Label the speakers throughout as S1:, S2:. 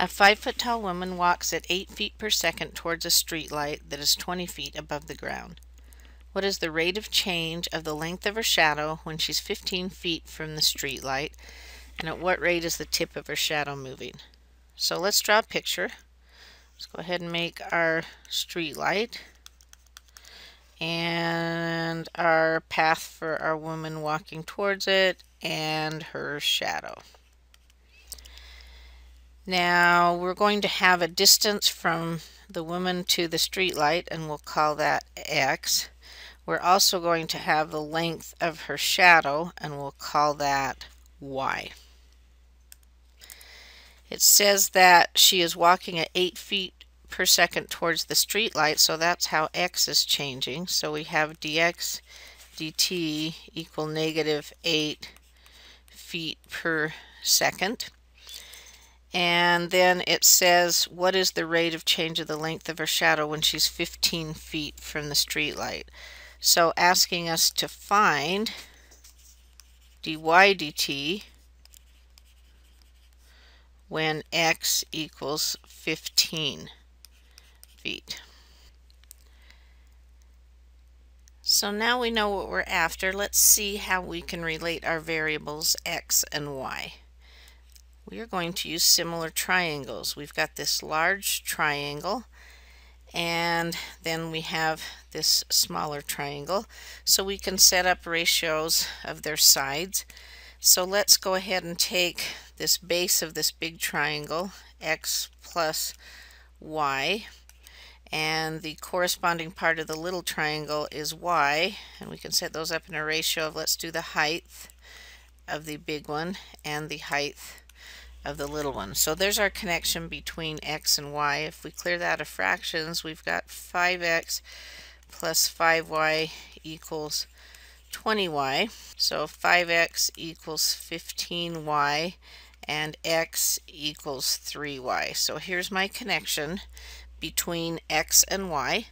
S1: A 5-foot tall woman walks at 8 feet per second towards a street light that is 20 feet above the ground. What is the rate of change of the length of her shadow when she's 15 feet from the street light, and at what rate is the tip of her shadow moving? So let's draw a picture. Let's go ahead and make our street light and our path for our woman walking towards it and her shadow. Now we're going to have a distance from the woman to the street light, and we'll call that X. We're also going to have the length of her shadow, and we'll call that Y. It says that she is walking at 8 feet per second towards the street light, so that's how X is changing. So we have dx dt equal negative 8 feet per second. And then it says, what is the rate of change of the length of her shadow when she's 15 feet from the street light? So asking us to find dy dt when x equals 15 feet. So now we know what we're after. Let's see how we can relate our variables x and y. We are going to use similar triangles. We've got this large triangle, and then we have this smaller triangle, so we can set up ratios of their sides. So let's go ahead and take this base of this big triangle, x plus y, and the corresponding part of the little triangle is y, and we can set those up in a ratio of, let's do the height of the big one and the height of the little one. So there's our connection between x and y. If we clear that of fractions, we've got 5x plus 5y equals 20y. So 5x equals 15y and x equals 3y. So here's my connection between x and y.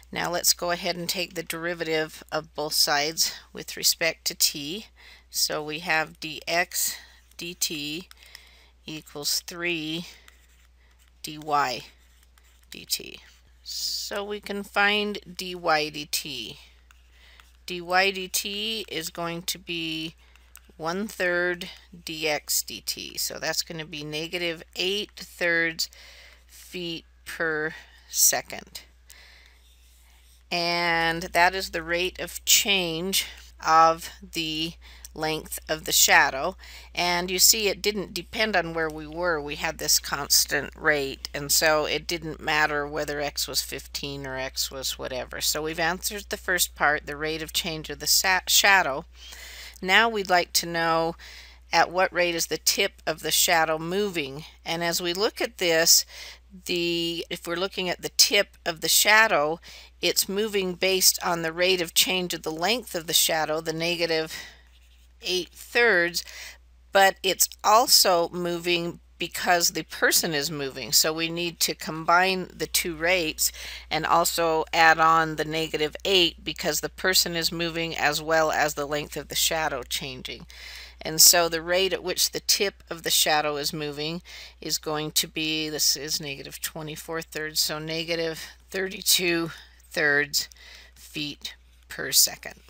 S1: Now let's go ahead and take the derivative of both sides with respect to t. So we have dx dt equals 3 dy dt. So we can find dy dt. Dy dt is going to be 1/3 dx dt. So that's going to be negative 8/3 feet per second. And that is the rate of change of the length of the shadow, and you see it didn't depend on where we were. We had this constant rate, and so it didn't matter whether x was 15 or x was whatever. So we've answered the first part, the rate of change of the shadow. Now we'd like to know at what rate is the tip of the shadow moving, and as we look at this, if we're looking at the tip of the shadow, it's moving based on the rate of change of the length of the shadow, the negative 8/3, but it's also moving because the person is moving. So we need to combine the two rates and also add on the negative 8 because the person is moving as well as the length of the shadow changing. And so the rate at which the tip of the shadow is moving is going to be, this is negative 24/3, so negative 32/3 feet per second.